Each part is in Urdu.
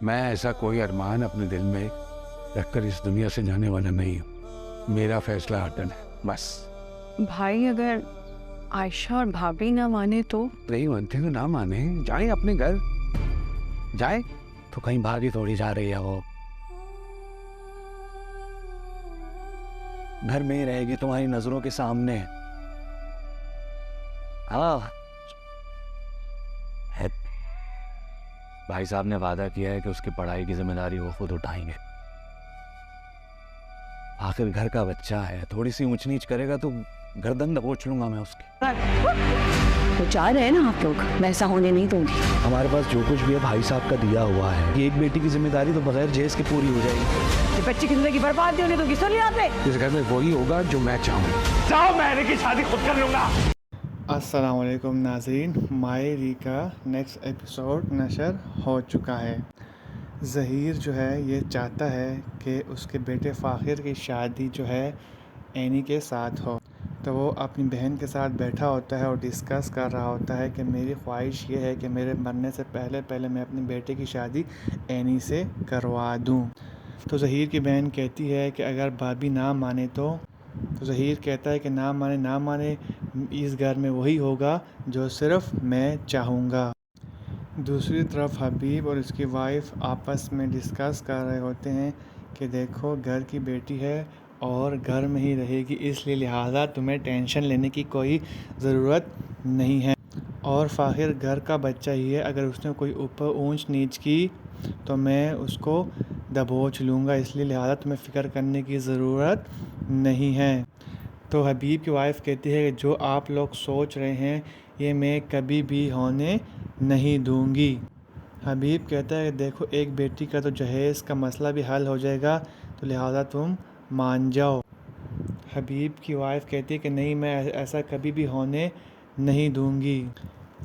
میں ایسا کوئی ارمان اپنے دل میں رکھ کر اس دنیا سے جانے والا نہیں ہوں. میرا فیصلہ اٹل ہے بس. بھائی اگر عائشہ اور بھابھی نہ مانے تو؟ نہیں مانتے تو نہ مانے, جائیں اپنے گھر. جائیں تو کہیں بھاگی تھوڑی جا رہی ہے وہ, گھر میں ہی رہے گی تمہاری نظروں کے سامنے. ہاں بھائی صاحب نے وعدہ کیا ہے کہ اس کی پڑھائی کی ذمہ داری وہ خود اٹھائیں گے. آخر گھر کا بچہ ہے, تھوڑی سی اونچ نیچ کرے گا تو گردن دبوچ لوں گا میں اس کی. تو چاہ رہے ہیں نا آپ لوگ, ویسا ہونے نہیں دوں گی. ہمارے پاس جو کچھ بھی ہے بھائی صاحب کا دیا ہوا ہے. یہ ایک بیٹی کی ذمہ داری تو بغیر جہیز کے پوری ہو جائے گی. بچے کی زندگی برباد نہیں ہونے دوں گی, سن لیا آپ نے؟ اس گھر میں وہی ہوگا جو میں چاہوں. جاؤ, میں کی شادی خود کر لوں گا. السلام علیکم ناظرین, مائی ری کا نیکسٹ ایپیسوڈ نشر ہو چکا ہے. ظہیر جو ہے یہ چاہتا ہے کہ اس کے بیٹے فاخر کی شادی جو ہے اینی کے ساتھ ہو, تو وہ اپنی بہن کے ساتھ بیٹھا ہوتا ہے اور ڈسکس کر رہا ہوتا ہے کہ میری خواہش یہ ہے کہ میرے مرنے سے پہلے میں اپنے بیٹے کی شادی اینی سے کروا دوں. تو ظہیر کی بہن کہتی ہے کہ اگر بھابھی نہ مانے تو ظہیر کہتا ہے کہ نہ مانے اس گھر میں وہی ہوگا جو صرف میں چاہوں گا. دوسری طرف حبیب اور اس کی وائف آپس میں ڈسکس کر رہے ہوتے ہیں کہ دیکھو گھر کی بیٹی ہے اور گھر میں ہی رہے گی, اس لیے لہٰذا تمہیں ٹینشن لینے کی کوئی ضرورت نہیں ہے, اور فاخر گھر کا بچہ ہی ہے, اگر اس نے کوئی اوپر اونچ نیچ کی تو میں اس کو دبوچ لوں گا, اس لیے لہٰذا تمہیں فکر کرنے کی ضرورت نہیں ہے. تو حبیب کی وائف کہتی ہے کہ جو آپ لوگ سوچ رہے ہیں یہ میں کبھی بھی ہونے نہیں دوں گی. حبیب کہتا ہے کہ دیکھو ایک بیٹی کا تو جہیز کا مسئلہ بھی حل ہو جائے گا, تو لہٰذا تم مان جاؤ. حبیب کی وائف کہتی ہے کہ نہیں, میں ایسا کبھی بھی ہونے نہیں دوں گی.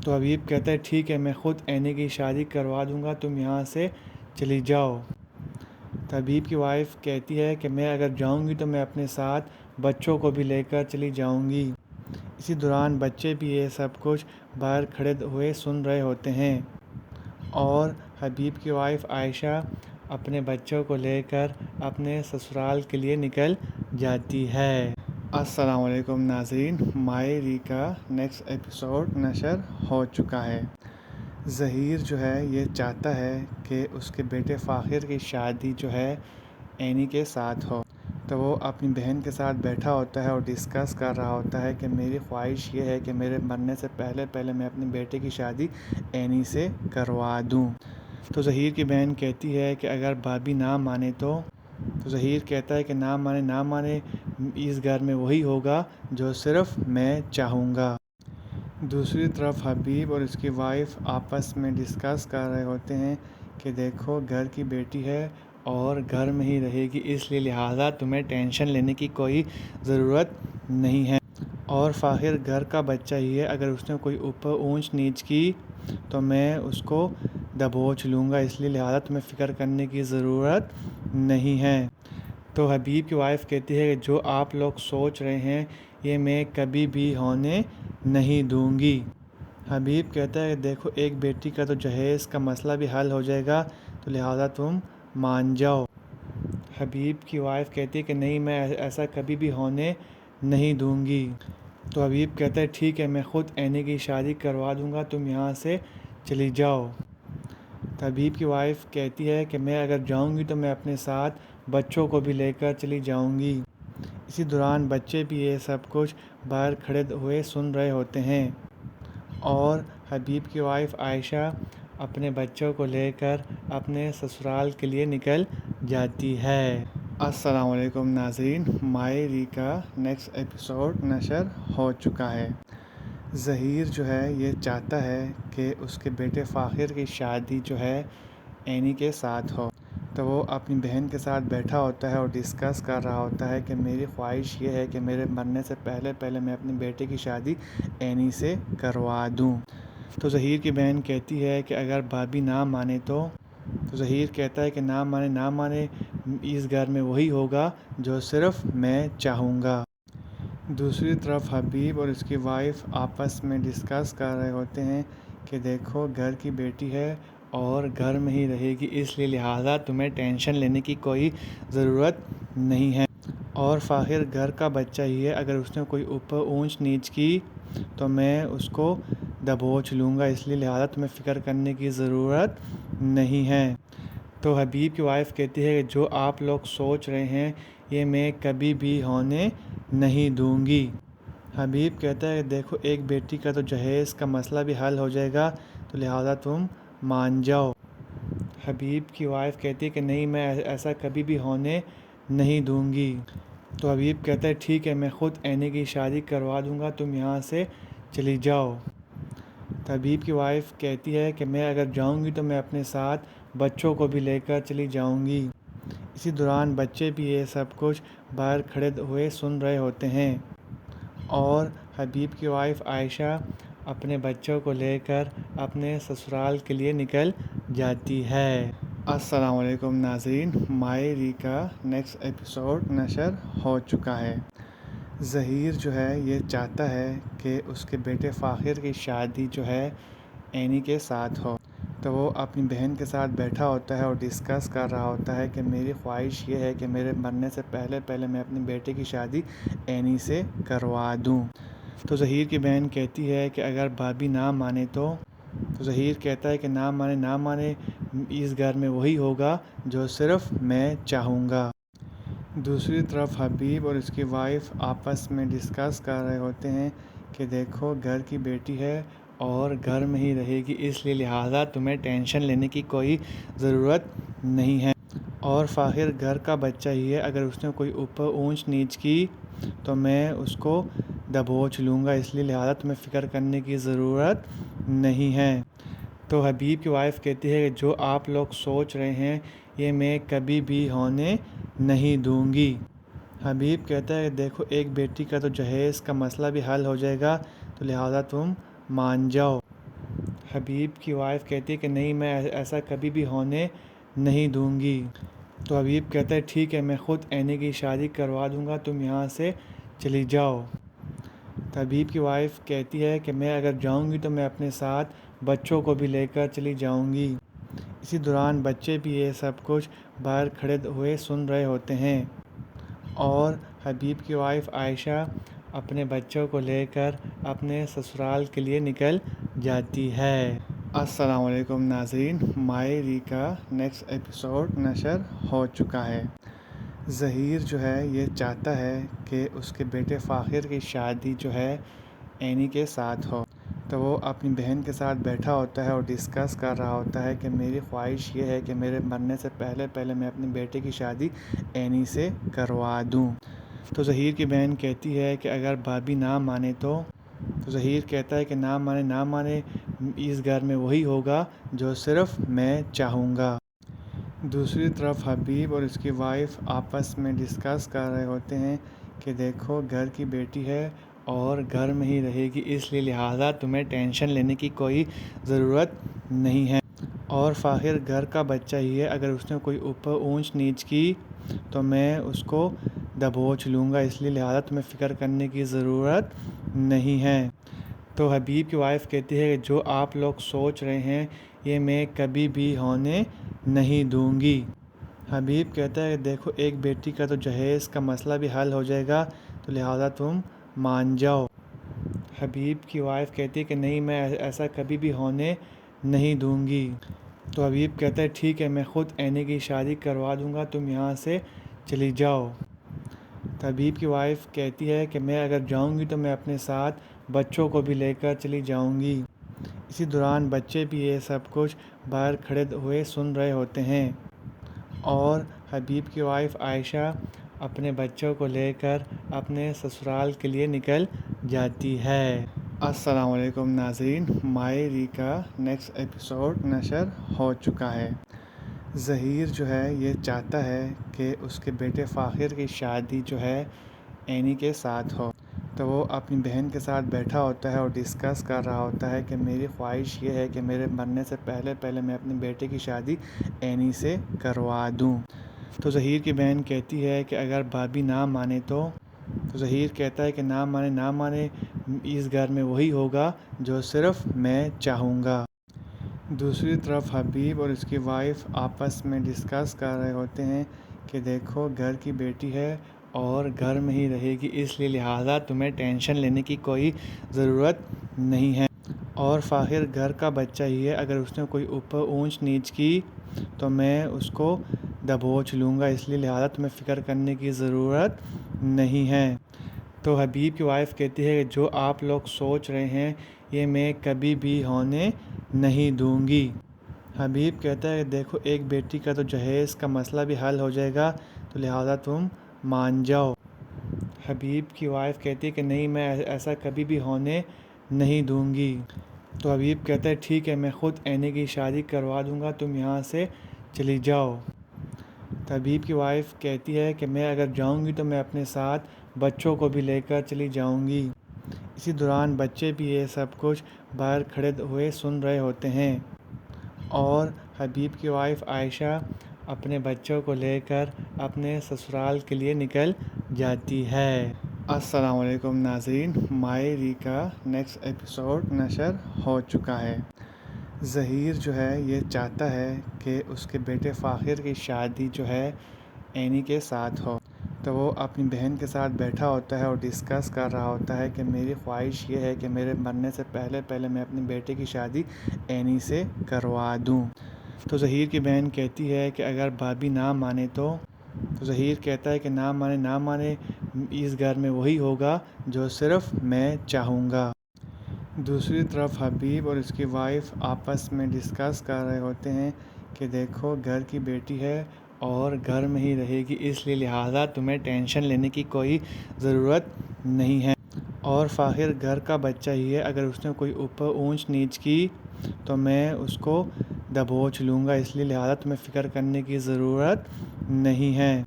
تو حبیب کہتا ہے ٹھیک ہے, میں خود اینی کی شادی کروا دوں گا, تم یہاں سے چلی جاؤ. تو حبیب کی وائف کہتی ہے کہ میں اگر جاؤں گی تو میں اپنے ساتھ بچوں کو بھی لے کر چلی جاؤں گی. اسی دوران بچے بھی یہ سب کچھ باہر کھڑے ہوئے سن رہے ہوتے ہیں, اور حبیب کی وائف عائشہ اپنے بچوں کو لے کر اپنے سسرال کے لیے نکل جاتی ہے. السلام علیکم ناظرین, مائی ری کا نیکسٹ ایپیسوڈ نشر ہو چکا ہے. ظہیر جو ہے یہ چاہتا ہے کہ اس کے بیٹے فاخر کی شادی جو ہے اینی کے ساتھ ہو, تو وہ اپنی بہن کے ساتھ بیٹھا ہوتا ہے اور ڈسکس کر رہا ہوتا ہے کہ میری خواہش یہ ہے کہ میرے مرنے سے پہلے میں اپنے بیٹے کی شادی اینی سے کروا دوں. تو ظہیر کی بہن کہتی ہے کہ اگر بھابھی نہ مانے تو ظہیر کہتا ہے کہ نہ مانے اس گھر میں وہی ہوگا جو صرف میں چاہوں گا. دوسری طرف حبیب اور اس کی وائف آپس میں ڈسکس کر رہے ہوتے ہیں کہ دیکھو گھر کی بیٹی ہے اور گھر میں ہی رہے گی, اس لیے لہٰذا تمہیں ٹینشن لینے کی کوئی ضرورت نہیں ہے, اور فاخر گھر کا بچہ ہی ہے, اگر اس نے کوئی اوپر اونچ نیچ کی تو میں اس کو دبوچ لوں گا, اس لیے لہٰذا تمہیں فکر کرنے کی ضرورت نہیں ہے. تو حبیب کی وائف کہتی ہے کہ جو آپ لوگ سوچ رہے ہیں یہ میں کبھی بھی ہونے نہیں دوں گی. حبیب کہتا ہے کہ دیکھو ایک بیٹی کا تو جہیز کا مسئلہ بھی حل ہو جائے گا, تو لہٰذا تم مان جاؤ. حبیب کی وائف کہتی ہے کہ نہیں, میں ایسا کبھی بھی ہونے نہیں دوں گی. تو حبیب کہتا ہے ٹھیک ہے, میں خود اینی کی شادی کروا دوں گا, تم یہاں سے چلی جاؤ. تو حبیب کی وائف کہتی ہے کہ میں اگر جاؤں گی تو میں اپنے ساتھ بچوں کو بھی لے کر چلی جاؤں گی. اسی دوران بچے بھی یہ سب کچھ باہر کھڑے ہوئے سن رہے ہوتے ہیں, اور حبیب کی وائف عائشہ اپنے بچوں کو لے کر اپنے سسرال کے لیے نکل جاتی ہے. السلام علیکم ناظرین, مائی ری کا نیکسٹ ایپیسوڈ نشر ہو چکا ہے. ظہیر جو ہے یہ چاہتا ہے کہ اس کے بیٹے فاخر کی شادی جو ہے اینی کے ساتھ ہو, تو وہ اپنی بہن کے ساتھ بیٹھا ہوتا ہے اور ڈسکس کر رہا ہوتا ہے کہ میری خواہش یہ ہے کہ میرے مرنے سے پہلے میں اپنے بیٹے کی شادی اینی سے کروا دوں. تو ظہیر کی بہن کہتی ہے کہ اگر بھابھی نہ مانے تو ظہیر کہتا ہے کہ نہ مانے اس گھر میں وہی ہوگا جو صرف میں چاہوں گا. دوسری طرف حبیب اور اس کی وائف آپس میں ڈسکس کر رہے ہوتے ہیں کہ دیکھو گھر کی بیٹی ہے اور گھر میں ہی رہے گی، اس لیے لہٰذا تمہیں ٹینشن لینے کی کوئی ضرورت نہیں ہے۔ اور فاخر گھر کا بچہ ہی ہے، اگر اس نے کوئی اوپر اونچ نیچ کی تو میں اس کو دبوچ لوں گا، اس لیے لہٰذا تمہیں فکر کرنے کی ضرورت نہیں ہے۔ تو حبیب کی وائف کہتی ہے کہ جو آپ لوگ سوچ رہے ہیں یہ میں کبھی بھی ہونے نہیں دوں گی۔ حبیب کہتا ہے کہ دیکھو ایک بیٹی کا تو جہیز کا مسئلہ بھی حل ہو جائے گا، تو لہٰذا تم مان جاؤ۔ حبیب کی وائف کہتی ہے کہ نہیں، میں ایسا کبھی بھی ہونے نہیں دوں گی۔ تو حبیب کہتا ہے ٹھیک ہے، میں خود اینی کی شادی کروا دوں گا، تم یہاں سے چلی جاؤ۔ تو حبیب کی وائف کہتی ہے کہ میں اگر جاؤں گی تو میں اپنے ساتھ بچوں کو بھی لے کر چلی جاؤں گی۔ اسی دوران بچے بھی یہ سب کچھ باہر کھڑے ہوئے سن رہے ہوتے ہیں، اور حبیب کی وائف عائشہ اپنے بچوں کو لے کر اپنے سسرال کے لیے نکل جاتی ہے۔ السلام علیکم ناظرین، مائری کا نیکسٹ ایپیسوڈ نشر ہو چکا ہے۔ ظہیر جو ہے یہ چاہتا ہے کہ اس کے بیٹے فاخر کی شادی جو ہے اینی کے ساتھ ہو، تو وہ اپنی بہن کے ساتھ بیٹھا ہوتا ہے اور ڈسکس کر رہا ہوتا ہے کہ میری خواہش یہ ہے کہ میرے مرنے سے پہلے میں اپنے بیٹے کی شادی اینی سے کروا دوں۔ تو ظہیر کی بہن کہتی ہے کہ اگر بھابھی نہ مانے تو ظہیر کہتا ہے کہ نہ مانے اس گھر میں وہی ہوگا جو صرف میں چاہوں گا۔ دوسری طرف حبیب اور اس کی وائف آپس میں ڈسکس کر رہے ہوتے ہیں کہ دیکھو گھر کی بیٹی ہے اور گھر میں ہی رہے گی، اس لیے لہٰذا تمہیں ٹینشن لینے کی کوئی ضرورت نہیں ہے۔ اور فاخر گھر کا بچہ ہی ہے، اگر اس نے کوئی اوپر اونچ نیچ کی تو میں اس کو دبوچ لوں گا، اس لیے لہٰذا تمہیں فکر کرنے کی ضرورت نہیں ہے۔ تو حبیب کی وائف کہتی ہے کہ جو آپ لوگ سوچ رہے ہیں یہ میں کبھی بھی ہونے نہیں دوں گی۔ حبیب کہتا ہے کہ دیکھو ایک بیٹی کا تو جہیز کا مسئلہ بھی حل ہو جائے گا، تو لہٰذا تم مان جاؤ۔ حبیب کی وائف کہتی ہے کہ نہیں، میں ایسا کبھی بھی ہونے نہیں دوں گی۔ تو حبیب کہتا ہے ٹھیک ہے، میں خود اینی کی شادی کروا دوں گا، تم یہاں سے چلی جاؤ۔ تو حبیب کی وائف کہتی ہے کہ میں اگر جاؤں گی تو میں اپنے ساتھ بچوں کو بھی لے کر چلی جاؤں گی۔ اسی دوران بچے بھی یہ سب کچھ باہر کھڑے ہوئے سن رہے ہوتے ہیں، اور حبیب کی وائف عائشہ اپنے بچوں کو لے کر اپنے سسرال کے لیے نکل جاتی ہے۔ السلام علیکم ناظرین، مائری کا نیکسٹ ایپیسوڈ نشر ہو چکا ہے۔ ظہیر جو ہے یہ چاہتا ہے کہ اس کے بیٹے فاخر کی شادی جو ہے اینی کے ساتھ ہو، تو وہ اپنی بہن کے ساتھ بیٹھا ہوتا ہے اور ڈسکس کر رہا ہوتا ہے کہ میری خواہش یہ ہے کہ میرے مرنے سے پہلے میں اپنے بیٹے کی شادی اینی سے کروا دوں۔ تو ظہیر کی بہن کہتی ہے کہ اگر بھابھی نہ مانے تو ظہیر کہتا ہے کہ نہ مانے اس گھر میں وہی ہوگا جو صرف میں چاہوں گا۔ دوسری طرف حبیب اور اس کی وائف آپس میں ڈسکس کر رہے ہوتے ہیں کہ دیکھو گھر کی بیٹی ہے اور گھر میں ہی رہے گی، اس لیے لہٰذا تمہیں ٹینشن لینے کی کوئی ضرورت نہیں ہے۔ اور فاخر گھر کا بچہ ہی ہے، اگر اس نے کوئی اوپر اونچ نیچ کی تو میں اس کو دبوچ لوں گا، اس لیے لہٰذا تمہیں فکر کرنے کی ضرورت نہیں ہے۔ تو حبیب کی وائف کہتی ہے کہ جو آپ لوگ سوچ رہے ہیں یہ میں کبھی بھی ہونے نہیں دوں گی۔ حبیب کہتا ہے کہ دیکھو ایک بیٹی کا تو جہیز کا مسئلہ بھی حل ہو جائے گا، تو لہٰذا تم مان جاؤ۔ حبیب کی وائف کہتی ہے کہ نہیں، میں ایسا کبھی بھی ہونے نہیں دوں گی۔ تو حبیب کہتا ہے ٹھیک ہے، میں خود اینی کی شادی کروا دوں گا، تم یہاں سے چلی جاؤ۔ تو حبیب کی وائف کہتی ہے کہ میں اگر جاؤں گی تو میں اپنے ساتھ بچوں کو بھی لے کر چلی جاؤں گی۔ اسی دوران بچے بھی یہ سب کچھ باہر کھڑے ہوئے سن رہے ہوتے ہیں، اور حبیب کی وائف عائشہ اپنے بچوں کو لے کر اپنے سسرال کے لیے نکل جاتی ہے۔ السلام علیکم ناظرین، مائری کا نیکسٹ ایپیسوڈ نشر ہو چکا ہے۔ ظہیر جو ہے یہ چاہتا ہے کہ اس کے بیٹے فاخر کی شادی جو ہے اینی کے ساتھ ہو، تو وہ اپنی بہن کے ساتھ بیٹھا ہوتا ہے اور ڈسکس کر رہا ہوتا ہے کہ میری خواہش یہ ہے کہ میرے مرنے سے پہلے میں اپنے بیٹے کی شادی اینی سے کروا دوں۔ تو ظہیر کی بہن کہتی ہے کہ اگر بھابھی نہ مانے تو ظہیر کہتا ہے کہ نہ مانے اس گھر میں وہی ہوگا جو صرف میں چاہوں گا۔ دوسری طرف حبیب اور اس کی وائف آپس میں ڈسکس کر رہے ہوتے ہیں کہ دیکھو گھر کی بیٹی ہے اور گھر میں ہی رہے گی، اس لیے لہٰذا تمہیں ٹینشن لینے کی کوئی ضرورت نہیں ہے، اور فاخر گھر کا بچہ ہی ہے، اگر اس نے کوئی اوپر اونچ نیچ کی تو میں اس کو دبوچ لوں گا، اس لیے لہٰذا تمہیں فکر کرنے کی ضرورت نہیں ہے۔ تو حبیب کی وائف کہتی ہے کہ جو آپ لوگ سوچ رہے ہیں یہ میں کبھی بھی ہونے نہیں دوں گی۔ حبیب کہتا ہے کہ دیکھو ایک بیٹی کا تو جہیز کا مسئلہ بھی حل ہو جائے گا، تو لہٰذا تم مان جاؤ۔ حبیب کی وائف کہتی ہے کہ نہیں، میں ایسا کبھی بھی ہونے نہیں دوں گی۔ تو حبیب کہتا ہے ٹھیک ہے، میں خود عینی کی شادی کروا دوں گا، تم یہاں سے چلی جاؤ۔ تو حبیب کی وائف کہتی ہے کہ میں اگر جاؤں گی تو میں اپنے ساتھ بچوں کو بھی لے کر چلی جاؤں گی۔ اسی دوران بچے بھی یہ سب کچھ باہر کھڑے ہوئے سن رہے ہوتے ہیں، اور حبیب کی وائف عائشہ اپنے بچوں کو لے کر اپنے سسرال کے لیے نکل جاتی ہے۔ السلام علیکم ناظرین، مائری کا نیکسٹ ایپیسوڈ نشر ہو چکا ہے۔ ظہیر جو ہے یہ چاہتا ہے کہ اس کے بیٹے فاخر کی شادی جو ہے عینی کے ساتھ ہو، تو وہ اپنی بہن کے ساتھ بیٹھا ہوتا ہے اور ڈسکس کر رہا ہوتا ہے کہ میری خواہش یہ ہے کہ میرے مرنے سے پہلے میں اپنے بیٹے کی شادی عینی سے کروا دوں۔ تو ظہیر کی بہن کہتی ہے کہ اگر بھابھی نہ مانے تو ظہیر کہتا ہے کہ نہ مانے اس گھر میں وہی ہوگا جو صرف میں چاہوں گا۔ دوسری طرف حبیب اور اس کی وائف آپس میں ڈسکس کر رہے ہوتے ہیں کہ دیکھو گھر کی بیٹی ہے اور گھر میں ہی رہے گی، اس لیے لہٰذا تمہیں ٹینشن لینے کی کوئی ضرورت نہیں ہے، اور فاخر گھر کا بچہ ہی ہے، اگر اس نے کوئی اوپر اونچ نیچ کی تو میں اس کو دبوچ لوں گا، اس لیے لہٰذا تمہیں فکر کرنے کی ضرورت نہیں ہے۔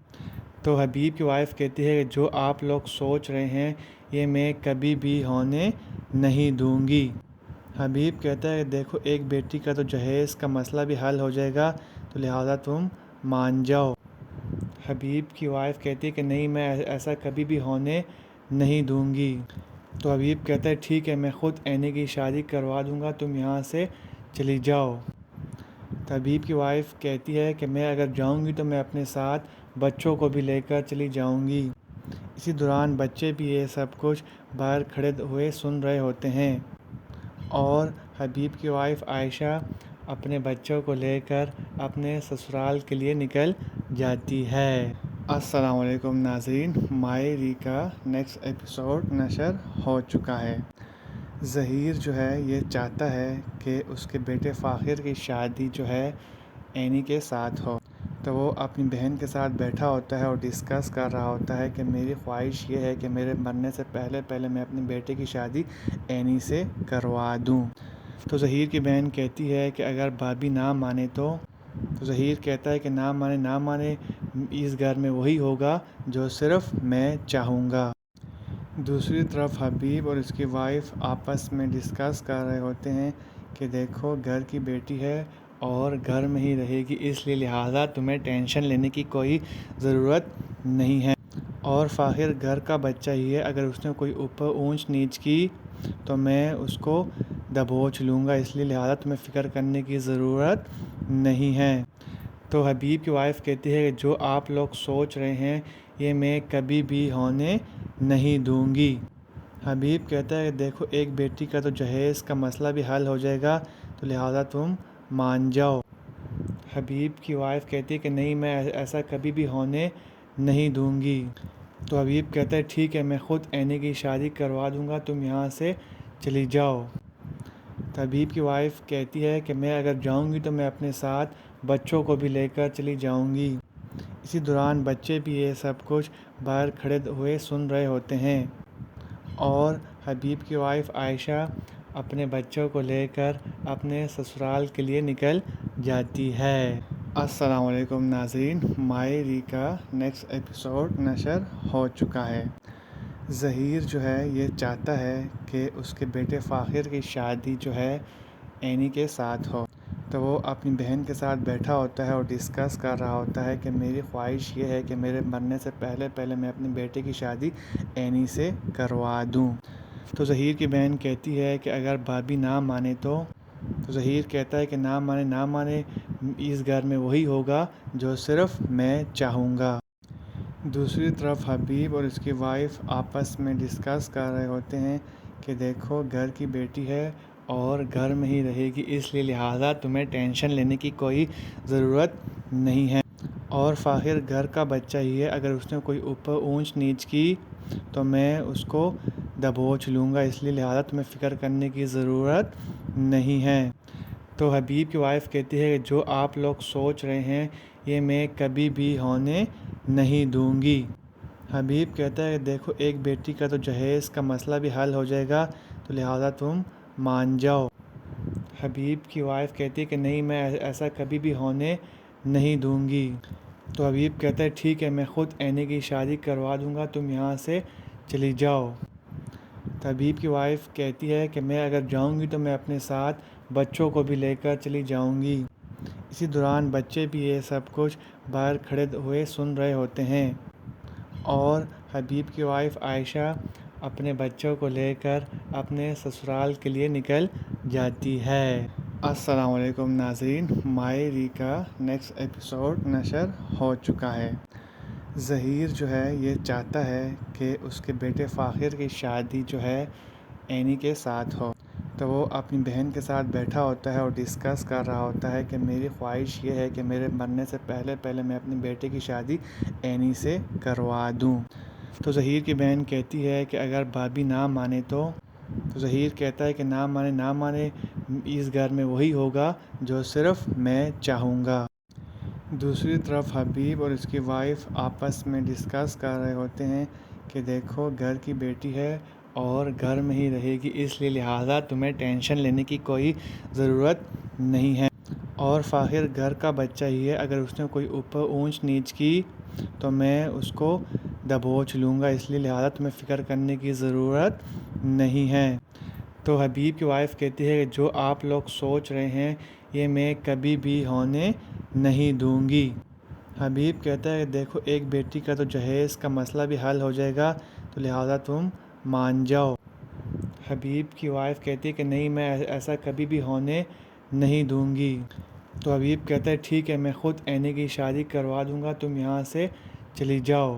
تو حبیب کی وائف کہتی ہے کہ جو آپ لوگ سوچ رہے ہیں یہ میں کبھی بھی ہونے نہیں دوں گی۔ حبیب کہتا ہے کہ دیکھو ایک بیٹی کا تو جہیز کا مسئلہ بھی حل ہو جائے گا، تو لہٰذا تم مان جاؤ۔ حبیب کی وائف کہتی ہے کہ نہیں، میں ایسا کبھی بھی ہونے نہیں دوں گی۔ تو حبیب کہتا ہے ٹھیک ہے، میں خود عینی کی شادی کروا دوں گا، تم یہاں سے چلی جاؤ۔ تو حبیب کی وائف کہتی ہے کہ میں اگر جاؤں گی تو میں اپنے ساتھ بچوں کو بھی لے کر چلی جاؤں گی۔ اسی دوران بچے بھی یہ سب کچھ باہر کھڑے ہوئے سن رہے ہوتے ہیں، اور حبیب کی وائف عائشہ اپنے بچوں کو لے کر اپنے سسرال کے لیے نکل جاتی ہے۔ السلام علیکم ناظرین، مائری کا نیکسٹ ایپیسوڈ نشر ہو چکا ہے۔ ظہیر جو ہے یہ چاہتا ہے کہ اس کے بیٹے فاخر کی شادی جو ہے عینی کے ساتھ ہو، تو وہ اپنی بہن کے ساتھ بیٹھا ہوتا ہے اور ڈسکس کر رہا ہوتا ہے کہ میری خواہش یہ ہے کہ میرے مرنے سے پہلے میں اپنے بیٹے کی شادی عینی سے کروا دوں۔ تو ظہیر کی بہن کہتی ہے کہ اگر بھابھی نہ مانے تو ظہیر کہتا ہے کہ نہ مانے اس گھر میں وہی ہوگا جو صرف میں چاہوں گا۔ دوسری طرف حبیب اور اس کی وائف آپس میں ڈسکس کر رہے ہوتے ہیں کہ دیکھو گھر کی بیٹی ہے اور گھر میں ہی رہے گی، اس لیے لہٰذا تمہیں ٹینشن لینے کی کوئی ضرورت نہیں ہے، اور فاخر گھر کا بچہ ہی ہے، اگر اس نے کوئی اوپر اونچ نیچ کی تو میں اس کو دبوچ لوں گا، اس لیے لہٰذا تمہیں فکر کرنے کی ضرورت نہیں ہے۔ تو حبیب کی وائف کہتی ہے کہ جو آپ لوگ سوچ رہے ہیں یہ میں کبھی بھی ہونے نہیں دوں گی۔ حبیب کہتا ہے کہ دیکھو ایک بیٹی کا تو جہیز کا مسئلہ بھی حل ہو جائے گا، تو لہٰذا تم مان جاؤ۔ حبیب کی وائف کہتی ہے کہ نہیں، میں ایسا کبھی بھی ہونے نہیں دوں گی۔ تو حبیب کہتا ہے ٹھیک ہے، میں خود عینی کی شادی کروا دوں گا، تم یہاں سے چلی جاؤ۔ تو حبیب کی وائف کہتی ہے کہ میں اگر جاؤں گی تو میں اپنے ساتھ بچوں کو بھی لے کر چلی جاؤں گی۔ اسی دوران بچے بھی یہ سب کچھ باہر کھڑے ہوئے سن رہے ہوتے ہیں، اور حبیب کی وائف عائشہ اپنے بچوں کو لے کر اپنے سسرال کے لیے نکل جاتی ہے۔ السلام علیکم ناظرین، مائری کا نیکسٹ ایپیسوڈ نشر ہو چکا ہے۔ ظہیر جو ہے یہ چاہتا ہے کہ اس کے بیٹے فاخر کی شادی جو ہے عینی کے ساتھ ہو، تو وہ اپنی بہن کے ساتھ بیٹھا ہوتا ہے اور ڈسکس کر رہا ہوتا ہے کہ میری خواہش یہ ہے کہ میرے مرنے سے پہلے میں اپنے بیٹے کی شادی عینی سے کروا دوں۔ تو ظہیر کی بہن کہتی ہے کہ اگر بھابھی نہ مانے تو تو ظہیر کہتا ہے کہ نہ مانے اس گھر میں وہی ہوگا جو صرف میں چاہوں گا۔ دوسری طرف حبیب اور اس کی وائف آپس میں ڈسکس کر رہے ہوتے ہیں کہ دیکھو گھر کی بیٹی ہے اور گھر میں ہی رہے گی، اس لیے لہٰذا تمہیں ٹینشن لینے کی کوئی ضرورت نہیں ہے، اور فاخر گھر کا بچہ ہی ہے، اگر اس نے کوئی اوپر اونچ نیچ کی تو میں اس کو دبوچ لوں گا، اس لیے لہٰذا تمہیں فکر کرنے کی ضرورت نہیں ہے۔ تو حبیب کی وائف کہتی ہے کہ جو آپ لوگ سوچ رہے ہیں یہ میں کبھی بھی ہونے نہیں دوں گی۔ حبیب کہتا ہے کہ دیکھو ایک بیٹی کا تو جہیز کا مسئلہ بھی حل ہو جائے گا، تو لہٰذا تم مان جاؤ۔ حبیب کی وائف کہتی ہے کہ نہیں، میں ایسا کبھی بھی ہونے نہیں دوں گی۔ تو حبیب کہتا ہے ٹھیک ہے، میں خود عینی کی شادی کروا دوں گا، تم یہاں سے چلی جاؤ۔ تو حبیب کی وائف کہتی ہے کہ میں اگر جاؤں گی تو میں اپنے ساتھ بچوں کو بھی لے کر چلی جاؤں گی۔ اسی دوران بچے بھی یہ سب کچھ باہر کھڑے ہوئے سن رہے ہوتے ہیں، اور حبیب کی وائف عائشہ اپنے بچوں کو لے کر اپنے سسرال کے لیے نکل جاتی ہے۔ السلام علیکم ناظرین، مائری کا نیکسٹ ایپیسوڈ نشر ہو چکا ہے۔ ظہیر جو ہے یہ چاہتا ہے کہ اس کے بیٹے فاخر کی شادی جو ہے عینی کے ساتھ ہو، تو وہ اپنی بہن کے ساتھ بیٹھا ہوتا ہے اور ڈسکس کر رہا ہوتا ہے کہ میری خواہش یہ ہے کہ میرے مرنے سے پہلے میں اپنے بیٹے کی شادی عینی سے کروا دوں۔ تو ظہیر کی بہن کہتی ہے کہ اگر بھابھی نہ مانے تو ظہیر کہتا ہے کہ نہ مانے اس گھر میں وہی ہوگا جو صرف میں چاہوں گا۔ دوسری طرف حبیب اور اس کی وائف آپس میں ڈسکس کر رہے ہوتے ہیں کہ دیکھو گھر کی بیٹی ہے اور گھر میں ہی رہے گی، اس لیے لہٰذا تمہیں ٹینشن لینے کی کوئی ضرورت نہیں ہے، اور فاخر گھر کا بچہ ہی ہے، اگر اس نے کوئی اوپر اونچ نیچ کی تو میں اس کو دبوچ لوں گا، اس لیے لہٰذا تمہیں فکر کرنے کی ضرورت نہیں ہے۔ تو حبیب کی وائف کہتی ہے کہ جو آپ لوگ سوچ رہے ہیں یہ میں کبھی بھی ہونے نہیں دوں گی۔ حبیب کہتا ہے کہ دیکھو ایک بیٹی کا تو جہیز کا مسئلہ بھی حل ہو جائے گا، تو لہٰذا تم مان جاؤ۔ حبیب کی وائف کہتی ہے کہ نہیں، میں ایسا کبھی بھی ہونے نہیں دوں گی۔ تو حبیب کہتا ہے ٹھیک ہے، میں خود عینی کی شادی کروا دوں گا، تم یہاں سے چلی جاؤ۔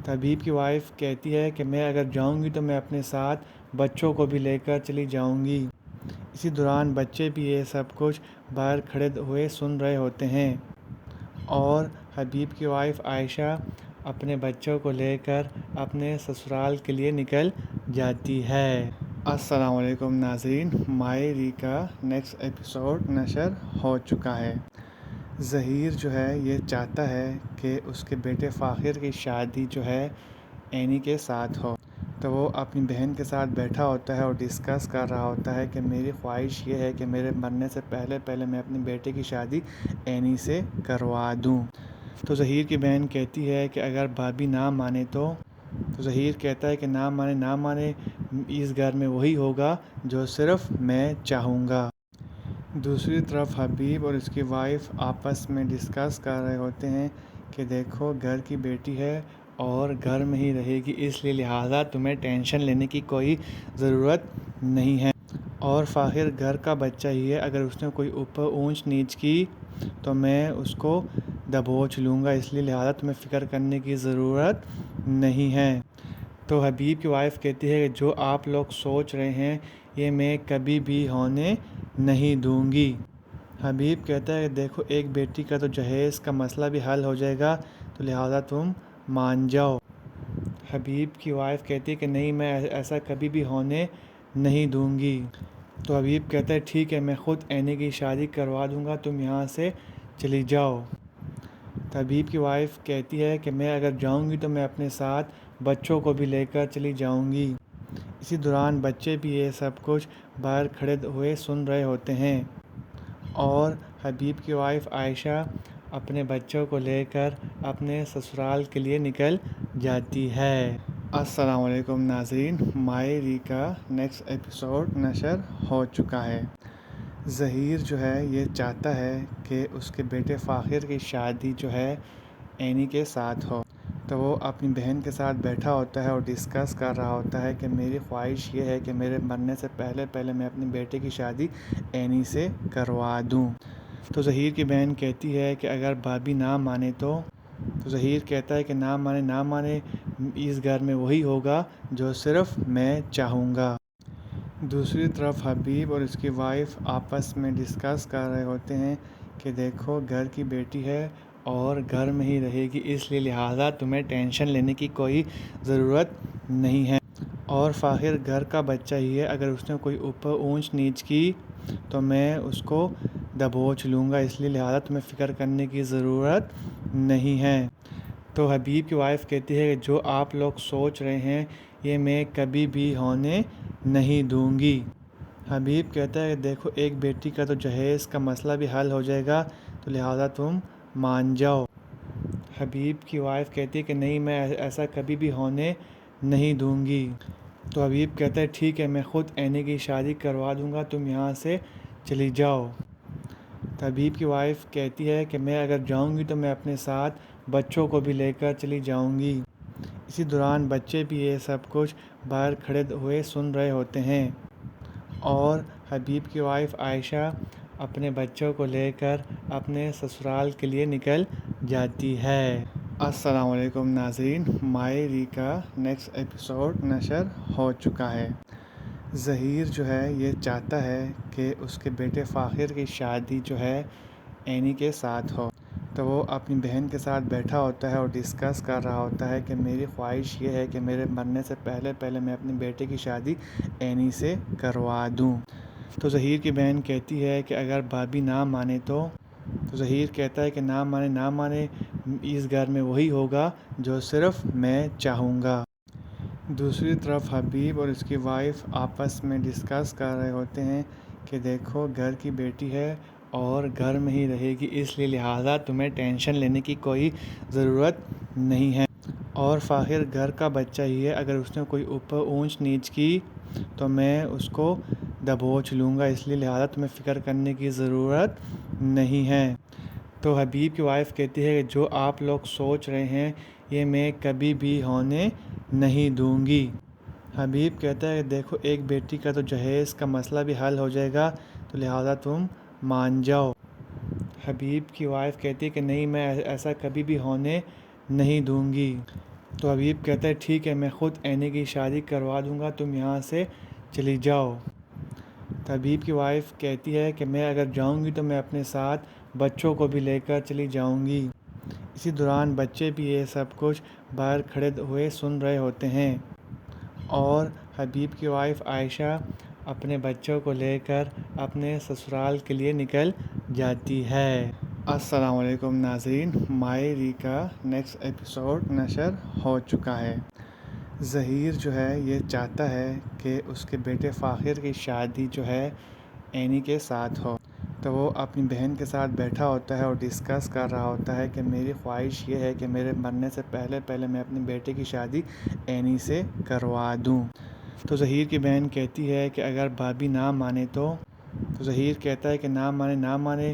تو حبیب کی وائف کہتی ہے کہ میں اگر جاؤں گی تو میں اپنے ساتھ بچوں کو بھی لے کر چلی جاؤں گی۔ اسی دوران بچے بھی یہ سب کچھ باہر کھڑے ہوئے سن رہے ہوتے ہیں، اور حبیب کی وائف عائشہ اپنے بچوں کو لے کر اپنے سسرال کے لیے نکل جاتی ہے۔ السلام علیکم ناظرین، مائری کا نیکسٹ ایپیسوڈ نشر ہو چکا ہے۔ ظہیر جو ہے یہ چاہتا ہے کہ اس کے بیٹے فاخر کی شادی جو ہے عینی کے ساتھ ہو، تو وہ اپنی بہن کے ساتھ بیٹھا ہوتا ہے اور ڈسکس کر رہا ہوتا ہے کہ میری خواہش یہ ہے کہ میرے مرنے سے پہلے میں اپنے بیٹے کی شادی عینی سے کروا دوں۔ تو ظہیر کی بہن کہتی ہے کہ اگر بھابھی نہ مانے تو ظہیر کہتا ہے کہ نہ مانے اس گھر میں وہی ہوگا جو صرف میں چاہوں گا۔ دوسری طرف حبیب اور اس کی وائف آپس میں ڈسکس کر رہے ہوتے ہیں کہ دیکھو گھر کی بیٹی ہے اور گھر میں ہی رہے گی، اس لیے لہٰذا تمہیں ٹینشن لینے کی کوئی ضرورت نہیں ہے، اور فاخر گھر کا بچہ ہی ہے، اگر اس نے کوئی اوپر اونچ نیچ کی تو میں اس کو دبوچ لوں گا، اس لیے لہٰذا تمہیں فکر کرنے کی ضرورت نہیں ہے۔ تو حبیب کی وائف کہتی ہے کہ جو آپ لوگ سوچ رہے ہیں یہ میں کبھی بھی ہونے نہیں دوں گی۔ حبیب کہتا ہے کہ دیکھو ایک بیٹی کا تو جہیز کا مسئلہ بھی حل ہو جائے گا، تو لہٰذا تم مان جاؤ۔ حبیب کی وائف کہتی ہے کہ نہیں، میں ایسا کبھی بھی ہونے نہیں دوں گی۔ تو حبیب کہتا ہے ٹھیک ہے، میں خود عینی کی شادی کروا دوں گا، تم یہاں سے چلی جاؤ۔ تو حبیب کی وائف کہتی ہے کہ میں اگر جاؤں گی تو میں اپنے ساتھ بچوں کو بھی لے کر چلی جاؤں گی۔ اسی دوران بچے بھی یہ سب کچھ باہر کھڑے ہوئے سن رہے ہوتے ہیں، اور حبیب کی وائف عائشہ اپنے بچوں کو لے کر اپنے سسرال کے لیے نکل جاتی ہے۔ السلام علیکم ناظرین، مائری کا نیکسٹ ایپیسوڈ نشر ہو چکا ہے۔ ظہیر جو ہے یہ چاہتا ہے کہ اس کے بیٹے فاخر کی شادی جو ہے عینی کے ساتھ ہو، تو وہ اپنی بہن کے ساتھ بیٹھا ہوتا ہے اور ڈسکس کر رہا ہوتا ہے کہ میری خواہش یہ ہے کہ میرے مرنے سے پہلے میں اپنے بیٹے کی شادی اینی سے کروا دوں۔ تو ظہیر کی بہن کہتی ہے کہ اگر بھابھی نہ مانے تو ظہیر کہتا ہے کہ نہ مانے اس گھر میں وہی ہوگا جو صرف میں چاہوں گا۔ دوسری طرف حبیب اور اس کی وائف آپس میں ڈسکس کر رہے ہوتے ہیں کہ دیکھو گھر کی بیٹی ہے اور گھر میں ہی رہے گی، اس لیے لہٰذا تمہیں ٹینشن لینے کی کوئی ضرورت نہیں ہے، اور فاخر گھر کا بچہ ہی ہے، اگر اس نے کوئی اوپر اونچ نیچ کی تو میں اس کو دبوچ لوں گا، اس لیے لہٰذا تمہیں فکر کرنے کی ضرورت نہیں ہے۔ تو حبیب کی وائف کہتی ہے کہ جو آپ لوگ سوچ رہے ہیں یہ میں کبھی بھی ہونے نہیں دوں گی۔ حبیب کہتا ہے کہ دیکھو ایک بیٹی کا تو جہیز کا مسئلہ بھی حل ہو جائے گا، تو لہٰذا تم مان جاؤ۔ حبیب کی وائف کہتی ہے کہ نہیں، میں ایسا کبھی بھی ہونے نہیں دوں گی۔ تو حبیب کہتا ہے ٹھیک ہے، میں خود اینی کی شادی کروا دوں گا، تم یہاں سے چلی جاؤ۔ تو حبیب کی وائف کہتی ہے کہ میں اگر جاؤں گی تو میں اپنے ساتھ بچوں کو بھی لے کر چلی جاؤں گی۔ اسی دوران بچے بھی یہ سب کچھ باہر کھڑے ہوئے سن رہے ہوتے ہیں، اور حبیب کی وائف عائشہ اپنے بچوں کو لے کر اپنے سسرال کے لیے نکل جاتی ہے۔ السلام علیکم ناظرین، مائری کا نیکسٹ ایپیسوڈ نشر ہو چکا ہے۔ ظہیر جو ہے یہ چاہتا ہے کہ اس کے بیٹے فاخر کی شادی جو ہے اینی کے ساتھ ہو، تو وہ اپنی بہن کے ساتھ بیٹھا ہوتا ہے اور ڈسکس کر رہا ہوتا ہے کہ میری خواہش یہ ہے کہ میرے مرنے سے پہلے میں اپنے بیٹے کی شادی اینی سے کروا دوں۔ تو ظہیر کی بہن کہتی ہے کہ اگر بھابھی نہ مانے تو ظہیر کہتا ہے کہ نہ مانے اس گھر میں وہی ہوگا جو صرف میں چاہوں گا۔ دوسری طرف حبیب اور اس کی وائف آپس میں ڈسکس کر رہے ہوتے ہیں کہ دیکھو گھر کی بیٹی ہے اور گھر میں ہی رہے گی، اس لیے لہٰذا تمہیں ٹینشن لینے کی کوئی ضرورت نہیں ہے، اور فاخر گھر کا بچہ ہی ہے، اگر اس نے کوئی اوپر اونچ نیچ کی تو میں اس کو دبوچ لوں گا، اس لیے لہٰذا تمہیں فکر کرنے کی ضرورت نہیں ہے۔ تو حبیب کی وائف کہتی ہے کہ جو آپ لوگ سوچ رہے ہیں یہ میں کبھی بھی ہونے نہیں دوں گی۔ حبیب کہتا ہے کہ دیکھو ایک بیٹی کا تو جہیز کا مسئلہ بھی حل ہو جائے گا، تو لہٰذا تم مان جاؤ۔ حبیب کی وائف کہتی ہے کہ نہیں، میں ایسا کبھی بھی ہونے نہیں دوں گی۔ تو حبیب کہتا ہے ٹھیک ہے، میں خود اینی کی شادی کروا دوں گا، تم یہاں سے چلی جاؤ۔ تو حبیب کی وائف کہتی ہے کہ میں اگر جاؤں گی تو میں اپنے ساتھ بچوں کو بھی لے کر چلی جاؤں گی۔ اسی دوران بچے بھی یہ سب کچھ باہر کھڑے ہوئے سن رہے ہوتے ہیں، اور حبیب کی وائف عائشہ اپنے بچوں کو لے کر اپنے سسرال کے لیے نکل جاتی ہے۔ السلام علیکم ناظرین، مائری کا نیکسٹ ایپیسوڈ نشر ہو چکا ہے۔ ظہیر جو ہے یہ چاہتا ہے کہ اس کے بیٹے فاخر کی شادی جو ہے اینی کے ساتھ ہو، تو وہ اپنی بہن کے ساتھ بیٹھا ہوتا ہے اور ڈسکس کر رہا ہوتا ہے کہ میری خواہش یہ ہے کہ میرے مرنے سے پہلے میں اپنے بیٹے کی شادی اینی سے کروا دوں۔ تو ظہیر کی بہن کہتی ہے کہ اگر بھابھی نہ مانے تو ظہیر کہتا ہے کہ نہ مانے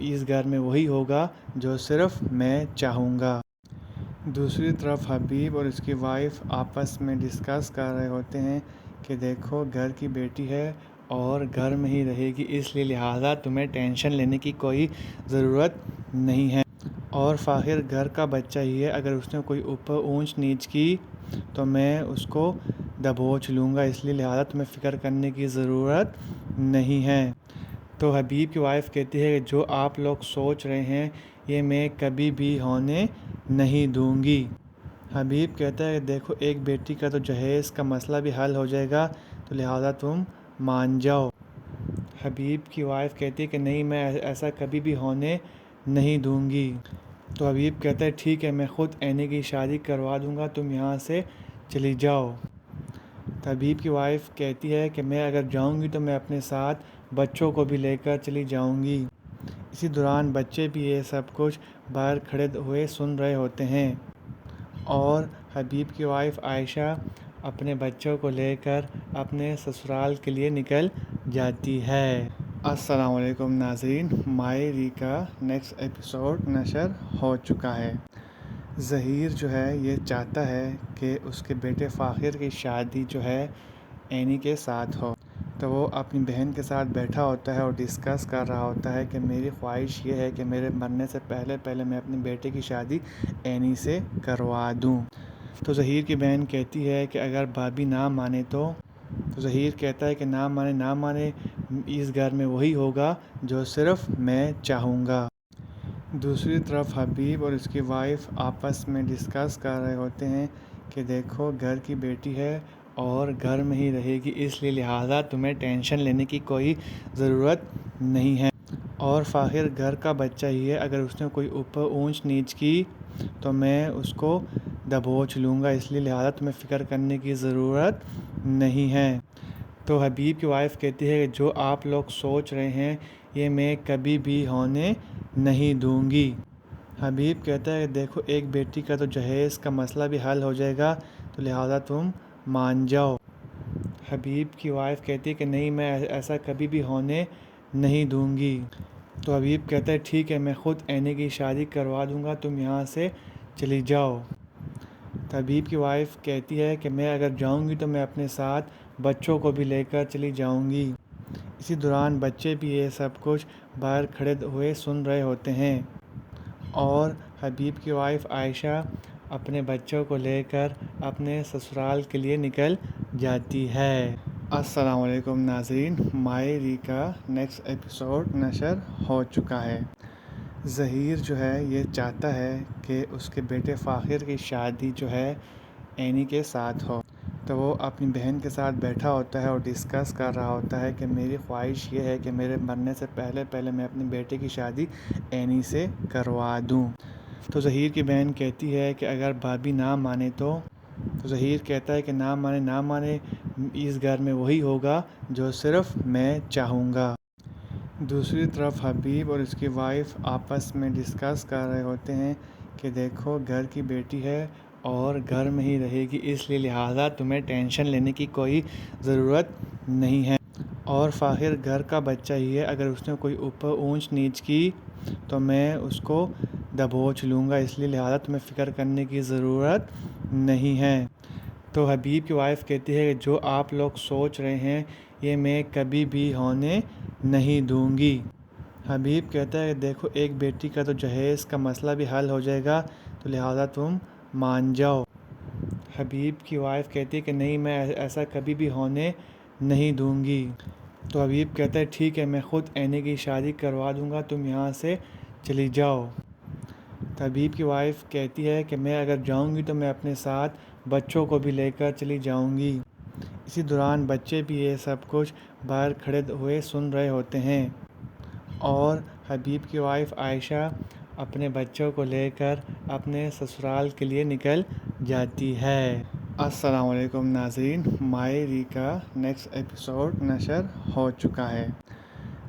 اس گھر میں وہی ہوگا جو صرف میں چاہوں گا۔ دوسری طرف حبیب اور اس کی وائف آپس میں ڈسکس کر رہے ہوتے ہیں کہ دیکھو گھر کی بیٹی ہے اور گھر میں ہی رہے گی، اس لیے لہٰذا تمہیں ٹینشن لینے کی کوئی ضرورت نہیں ہے، اور فاخر گھر کا بچہ ہی ہے، اگر اس نے کوئی اوپر اونچ نیچ کی تو میں اس کو دبوچ لوں گا، اس لیے لہٰذا تمہیں فکر کرنے کی ضرورت نہیں ہے۔ تو حبیب کی وائف کہتی ہے کہ جو آپ لوگ سوچ رہے ہیں یہ میں کبھی بھی ہونے نہیں دوں گی۔ حبیب کہتا ہے کہ دیکھو ایک بیٹی کا تو جہیز کا مسئلہ بھی حل ہو جائے گا، تو لہٰذا تم مان جاؤ۔ حبیب کی وائف کہتی ہے کہ نہیں، میں ایسا کبھی بھی ہونے نہیں دوں گی۔ تو حبیب کہتا ہے ٹھیک ہے، میں خود اینی کی شادی کروا دوں گا، تم یہاں سے چلی جاؤ۔ تو حبیب کی وائف کہتی ہے کہ میں اگر جاؤں گی تو میں اپنے ساتھ بچوں کو بھی لے کر چلی جاؤں گی۔ اسی دوران بچے بھی یہ سب کچھ باہر کھڑے ہوئے سن رہے ہوتے ہیں، اور حبیب کی وائف عائشہ اپنے بچوں کو لے کر اپنے سسرال کے لیے نکل جاتی ہے۔ السلام علیکم ناظرین، مائری کا نیکسٹ ایپیسوڈ نشر ہو چکا ہے۔ ظہیر جو ہے یہ چاہتا ہے کہ اس کے بیٹے فاخر کی شادی جو ہے اینی کے ساتھ ہو، تو وہ اپنی بہن کے ساتھ بیٹھا ہوتا ہے اور ڈسکس کر رہا ہوتا ہے کہ میری خواہش یہ ہے کہ میرے مرنے سے پہلے میں اپنے بیٹے کی شادی اینی سے کروا دوں۔ تو ظہیر کی بہن کہتی ہے کہ اگر بھابھی نہ مانے تو ظہیر کہتا ہے کہ نہ مانے اس گھر میں وہی ہوگا جو صرف میں چاہوں گا۔ دوسری طرف حبیب اور اس کی وائف آپس میں ڈسکس کر رہے ہوتے ہیں کہ دیکھو گھر کی بیٹی ہے اور گھر میں ہی رہے گی، اس لیے لہٰذا تمہیں ٹینشن لینے کی کوئی ضرورت نہیں ہے، اور فاخر گھر کا بچہ ہی ہے، اگر اس نے کوئی اوپر اونچ نیچ کی تو میں اس کو دبوچ لوں گا، اس لیے لہٰذا تمہیں فکر کرنے کی ضرورت نہیں ہے۔ تو حبیب کی وائف کہتی ہے کہ جو آپ لوگ سوچ رہے ہیں یہ میں کبھی بھی ہونے نہیں دوں گی۔ حبیب کہتا ہے کہ دیکھو ایک بیٹی کا تو جہیز کا مسئلہ بھی حل ہو جائے گا، تو لہٰذا تم مان جاؤ۔ حبیب کی وائف کہتی ہے کہ نہیں، میں ایسا کبھی بھی ہونے نہیں دوں گی۔ تو حبیب کہتا ہے ٹھیک ہے، میں خود اینی کی شادی کروا دوں گا، تم یہاں سے چلی جاؤ۔ تو حبیب کی وائف کہتی ہے کہ میں اگر جاؤں گی تو میں اپنے ساتھ بچوں کو بھی لے کر چلی جاؤں گی۔ اسی دوران بچے بھی یہ سب کچھ باہر کھڑے ہوئے سن رہے ہوتے ہیں، اور حبیب کی وائف عائشہ اپنے بچوں کو لے کر اپنے سسرال کے لیے نکل جاتی ہے۔ السلام علیکم ناظرین، مائری کا نیکسٹ ایپیسوڈ نشر ہو چکا ہے۔ ظہیر جو ہے یہ چاہتا ہے کہ اس کے بیٹے فاخر کی شادی جو ہے اینی کے ساتھ ہو، تو وہ اپنی بہن کے ساتھ بیٹھا ہوتا ہے اور ڈسکس کر رہا ہوتا ہے کہ میری خواہش یہ ہے کہ میرے مرنے سے پہلے میں اپنے بیٹے کی شادی اینی سے کروا دوں۔ تو ظہیر کی بہن کہتی ہے کہ اگر بھابھی نہ مانے تو ظہیر کہتا ہے کہ نہ مانے اس گھر میں وہی ہوگا جو صرف میں چاہوں گا۔ دوسری طرف حبیب اور اس کی وائف آپس میں ڈسکس کر رہے ہوتے ہیں کہ دیکھو گھر کی بیٹی ہے اور گھر میں ہی رہے گی، اس لیے لہٰذا تمہیں ٹینشن لینے کی کوئی ضرورت نہیں ہے، اور فاخر گھر کا بچہ ہی ہے، اگر اس نے کوئی اوپر اونچ نیچ کی تو میں اس کو دبوچ لوں گا، اس لیے لہٰذا تمہیں فکر کرنے کی ضرورت نہیں ہے۔ تو حبیب کی وائف کہتی ہے کہ جو آپ لوگ سوچ رہے ہیں یہ میں کبھی بھی ہونے نہیں دوں گی۔ حبیب کہتا ہے کہ دیکھو ایک بیٹی کا تو جہیز کا مسئلہ بھی حل ہو جائے گا، تو لہٰذا تم مان جاؤ۔ حبیب کی وائف کہتی ہے کہ نہیں، میں ایسا کبھی بھی ہونے نہیں دوں گی۔ تو حبیب کہتا ہے ٹھیک ہے، میں خود اینی کی شادی کروا دوں گا، تم یہاں سے چلی جاؤ۔ تو حبیب کی وائف کہتی ہے کہ میں اگر جاؤں گی تو میں اپنے ساتھ بچوں کو بھی لے کر چلی جاؤں گی۔ اسی دوران بچے بھی یہ سب کچھ باہر کھڑے ہوئے سن رہے ہوتے ہیں، اور حبیب کی وائف عائشہ اپنے بچوں کو لے کر اپنے سسرال کے لیے نکل جاتی ہے۔ السلام علیکم ناظرین، مائری کا نیکسٹ ایپیسوڈ نشر ہو چکا ہے۔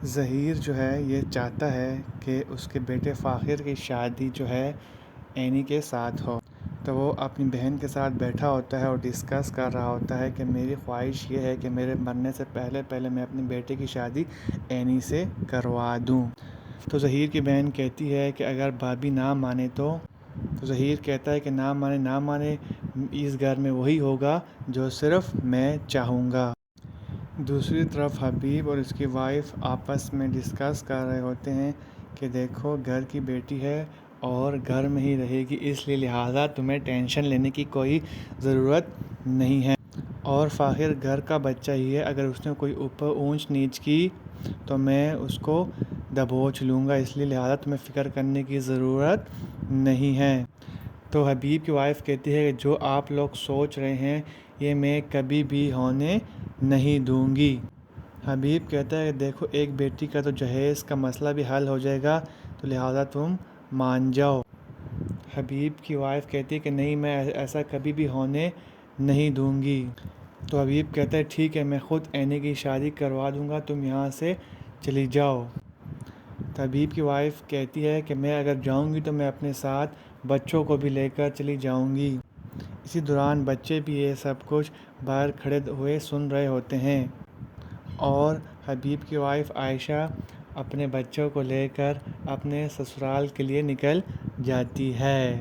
ظہیر جو ہے یہ چاہتا ہے کہ اس کے بیٹے فاخر کی شادی جو ہے اینی کے ساتھ ہو، تو وہ اپنی بہن کے ساتھ بیٹھا ہوتا ہے اور ڈسکس کر رہا ہوتا ہے کہ میری خواہش یہ ہے کہ میرے مرنے سے پہلے میں اپنے بیٹے کی شادی اینی سے کروا دوں۔ تو ظہیر کی بہن کہتی ہے کہ اگر بھابھی نہ مانے تو ظہیر کہتا ہے کہ نہ مانے اس گھر میں وہی ہوگا جو صرف میں چاہوں گا۔ دوسری طرف حبیب اور اس کی وائف آپس میں ڈسکس کر رہے ہوتے ہیں کہ دیکھو گھر کی بیٹی ہے اور گھر میں ہی رہے گی، اس لیے لہٰذا تمہیں ٹینشن لینے کی کوئی ضرورت نہیں ہے، اور فاخر گھر کا بچہ ہی ہے، اگر اس نے کوئی اوپر اونچ نیچ کی تو میں اس کو دبوچ لوں گا، اس لیے لہٰذا تمہیں فکر کرنے کی ضرورت نہیں ہے۔ تو حبیب کی وائف کہتی ہے کہ جو آپ لوگ سوچ رہے ہیں یہ میں کبھی بھی ہونے نہیں دوں گی۔ حبیب کہتا ہے کہ دیکھو ایک بیٹی کا تو جہیز کا مسئلہ بھی حل ہو جائے گا، تو لہٰذا تم مان جاؤ۔ حبیب کی وائف کہتی ہے کہ نہیں، میں ایسا کبھی بھی ہونے نہیں دوں گی۔ تو حبیب کہتا ہے ٹھیک ہے، میں خود اینی کی شادی کروا دوں گا، تم یہاں سے چلی جاؤ۔ تو حبیب کی وائف کہتی ہے کہ میں اگر جاؤں گی تو میں اپنے ساتھ بچوں کو بھی لے کر چلی جاؤں گی۔ اسی دوران بچے بھی یہ سب کچھ باہر کھڑے ہوئے سن رہے ہوتے ہیں، اور حبیب کی وائف عائشہ اپنے بچوں کو لے کر اپنے سسرال کے لیے نکل جاتی ہے۔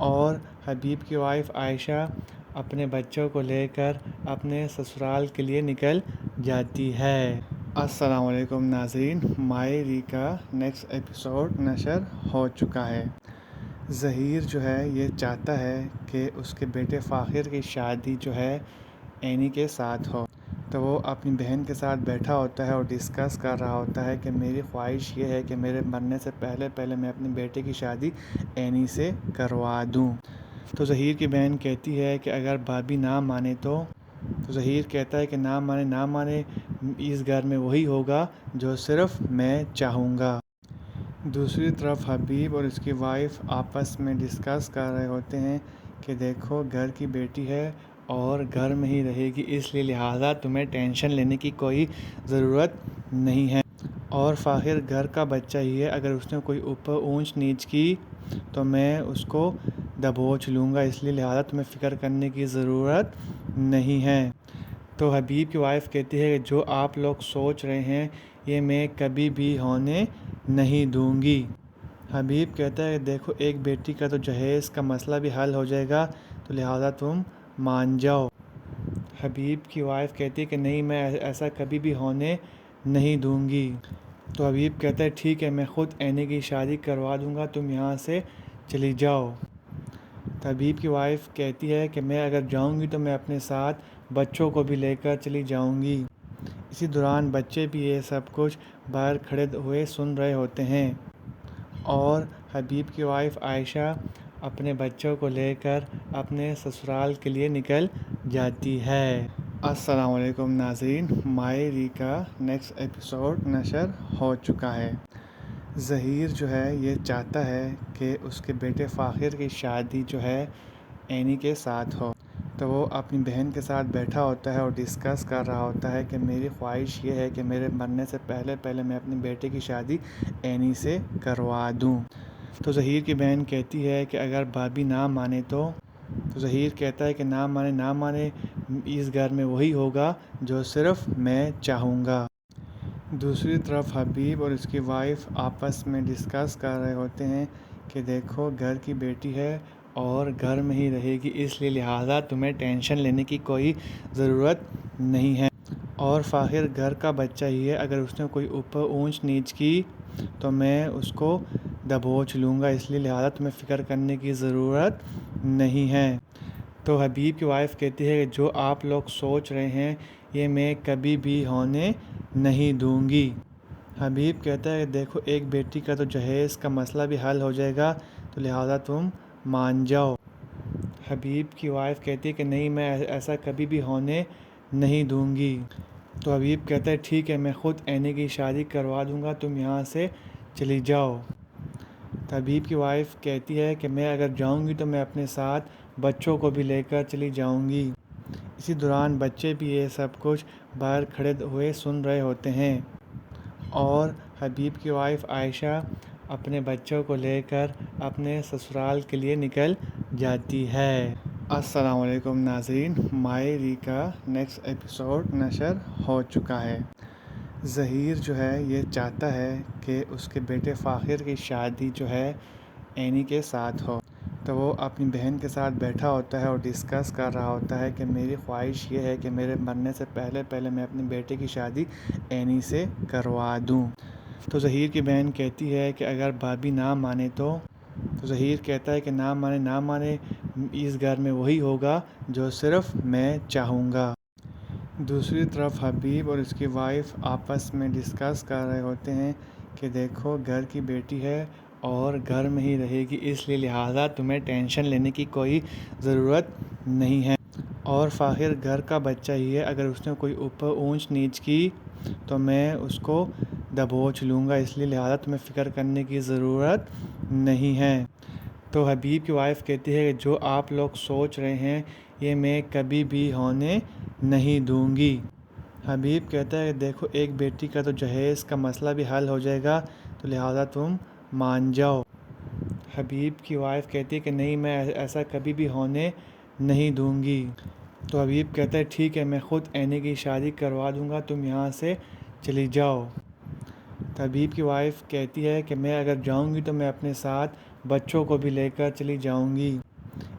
اور حبیب کی وائف عائشہ اپنے بچوں کو لے کر اپنے سسرال کے لیے نکل جاتی ہے۔ السلام علیکم ناظرین، مائری کا نیکسٹ ایپیسوڈ نشر ہو چکا ہے۔ ظہیر جو ہے یہ چاہتا ہے کہ اس کے بیٹے فاخر کی شادی جو ہے اینی کے ساتھ ہو، تو وہ اپنی بہن کے ساتھ بیٹھا ہوتا ہے اور ڈسکس کر رہا ہوتا ہے کہ میری خواہش یہ ہے کہ میرے مرنے سے پہلے میں اپنے بیٹے کی شادی اینی سے کروا دوں۔ تو ظہیر کی بہن کہتی ہے کہ اگر بھابھی نہ مانے تو ظہیر کہتا ہے کہ نہ مانے اس گھر میں وہی ہوگا جو صرف میں چاہوں گا۔ دوسری طرف حبیب اور اس کی وائف آپس میں ڈسکس کر رہے ہوتے ہیں کہ دیکھو گھر کی بیٹی ہے اور گھر میں ہی رہے گی، اس لیے لہٰذا تمہیں ٹینشن لینے کی کوئی ضرورت نہیں ہے، اور فاخر گھر کا بچہ ہی ہے، اگر اس نے کوئی اوپر اونچ نیچ کی تو میں اس کو دبوچ لوں گا، اس لیے لہٰذا تمہیں فکر کرنے کی ضرورت نہیں ہے۔ تو حبیب کی وائف کہتی ہے کہ جو آپ لوگ سوچ رہے ہیں یہ میں کبھی بھی ہونے نہیں دوں گی۔ حبیب کہتا ہے کہ دیکھو ایک بیٹی کا تو جہیز کا مسئلہ بھی حل ہو جائے گا، تو لہٰذا تم مان جاؤ۔ حبیب کی وائف کہتی ہے کہ نہیں، میں ایسا کبھی بھی ہونے نہیں دوں گی۔ تو حبیب کہتا ہے ٹھیک ہے، میں خود اینی کی شادی کروا دوں گا، تم یہاں سے چلی جاؤ۔ تو حبیب کی وائف کہتی ہے کہ میں اگر جاؤں گی تو میں اپنے ساتھ بچوں کو بھی لے کر چلی جاؤں گی۔ اسی دوران بچے بھی یہ سب کچھ باہر کھڑے ہوئے سن رہے ہوتے ہیں، اور حبیب کی وائف عائشہ اپنے بچوں کو لے کر اپنے سسرال کے لیے نکل جاتی ہے۔ السلام علیکم ناظرین، مائری کا نیکسٹ ایپیسوڈ نشر ہو چکا ہے۔ ظہیر جو ہے یہ چاہتا ہے کہ اس کے بیٹے فاخر کی شادی جو ہے اینی کے ساتھ ہو، تو وہ اپنی بہن کے ساتھ بیٹھا ہوتا ہے اور ڈسکس کر رہا ہوتا ہے کہ میری خواہش یہ ہے کہ میرے مرنے سے پہلے میں اپنے بیٹے کی شادی اینی سے کروا دوں۔ تو ظہیر کی بہن کہتی ہے کہ اگر بھابھی نہ مانے تو ظہیر کہتا ہے کہ نہ مانے اس گھر میں وہی ہوگا جو صرف میں چاہوں گا۔ دوسری طرف حبیب اور اس کی وائف آپس میں ڈسکس کر رہے ہوتے ہیں کہ دیکھو گھر کی بیٹی ہے اور گھر میں ہی رہے گی، اس لیے لہٰذا تمہیں ٹینشن لینے کی کوئی ضرورت نہیں ہے، اور فاخر گھر کا بچہ ہی ہے، اگر اس نے کوئی اوپر اونچ نیچ کی تو میں اس کو دبوچ لوں گا، اس لیے لہٰذا تمہیں فکر کرنے کی ضرورت نہیں ہے۔ تو حبیب کی وائف کہتی ہے کہ جو آپ لوگ سوچ رہے ہیں یہ میں کبھی بھی ہونے نہیں دوں گی۔ حبیب کہتا ہے کہ دیکھو ایک بیٹی کا تو جہیز کا مسئلہ بھی حل ہو جائے گا، تو لہٰذا تم مان جاؤ۔ حبیب کی وائف کہتی ہے کہ نہیں، میں ایسا کبھی بھی ہونے نہیں دوں گی۔ تو حبیب کہتا ہے ٹھیک ہے، میں خود اینی کی شادی کروا دوں گا، تم یہاں سے چلی جاؤ۔ تو حبیب کی وائف کہتی ہے کہ میں اگر جاؤں گی تو میں اپنے ساتھ بچوں کو بھی لے کر چلی جاؤں گی۔ اسی دوران بچے بھی یہ سب کچھ باہر کھڑے ہوئے سن رہے ہوتے ہیں، اور حبیب کی وائف عائشہ اپنے بچوں کو لے کر اپنے سسرال کے لیے نکل جاتی ہے۔ السلام علیکم ناظرین، مائری کا نیکسٹ ایپیسوڈ نشر ہو چکا ہے۔ ظہیر جو ہے یہ چاہتا ہے کہ اس کے بیٹے فاخر کی شادی جو ہے اینی کے ساتھ ہو، تو وہ اپنی بہن کے ساتھ بیٹھا ہوتا ہے اور ڈسکس کر رہا ہوتا ہے کہ میری خواہش یہ ہے کہ میرے مرنے سے پہلے میں اپنے بیٹے کی شادی اینی سے کروا دوں۔ تو ظہیر کی بہن کہتی ہے کہ اگر بھابھی نہ مانے تو ظہیر کہتا ہے کہ نہ مانے اس گھر میں وہی ہوگا جو صرف میں چاہوں گا۔ دوسری طرف حبیب اور اس کی وائف آپس میں ڈسکس کر رہے ہوتے ہیں کہ دیکھو گھر کی بیٹی ہے اور گھر میں ہی رہے گی، اس لیے لہٰذا تمہیں ٹینشن لینے کی کوئی ضرورت نہیں ہے، اور فاخر گھر کا بچہ ہی ہے، اگر اس نے کوئی اوپر اونچ نیچ کی تو میں اس کو دبوچ لوں گا، اس لیے لہٰذا تمہیں فکر کرنے کی ضرورت نہیں ہے۔ تو حبیب کی وائف کہتی ہے کہ جو آپ لوگ سوچ رہے ہیں یہ میں کبھی بھی ہونے نہیں دوں گی۔ حبیب کہتا ہے کہ دیکھو ایک بیٹی کا تو جہیز کا مسئلہ بھی حل ہو جائے گا، تو لہٰذا تم مان جاؤ۔ حبیب کی وائف کہتی ہے کہ نہیں، میں ایسا کبھی بھی ہونے نہیں دوں گی۔ تو حبیب کہتا ہے ٹھیک ہے، میں خود اینی کی شادی کروا دوں گا، تم یہاں سے چلی جاؤ۔ تو حبیب کی وائف کہتی ہے کہ میں اگر جاؤں گی تو میں اپنے ساتھ بچوں کو بھی لے کر چلی جاؤں گی۔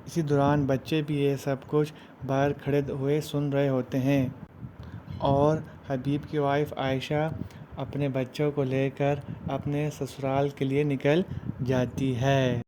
اسی دوران بچے بھی یہ سب کچھ باہر کھڑے ہوئے سن رہے ہوتے ہیں اور حبیب کی وائف عائشہ اپنے بچوں کو لے کر اپنے سسرال کے لیے نکل جاتی ہے۔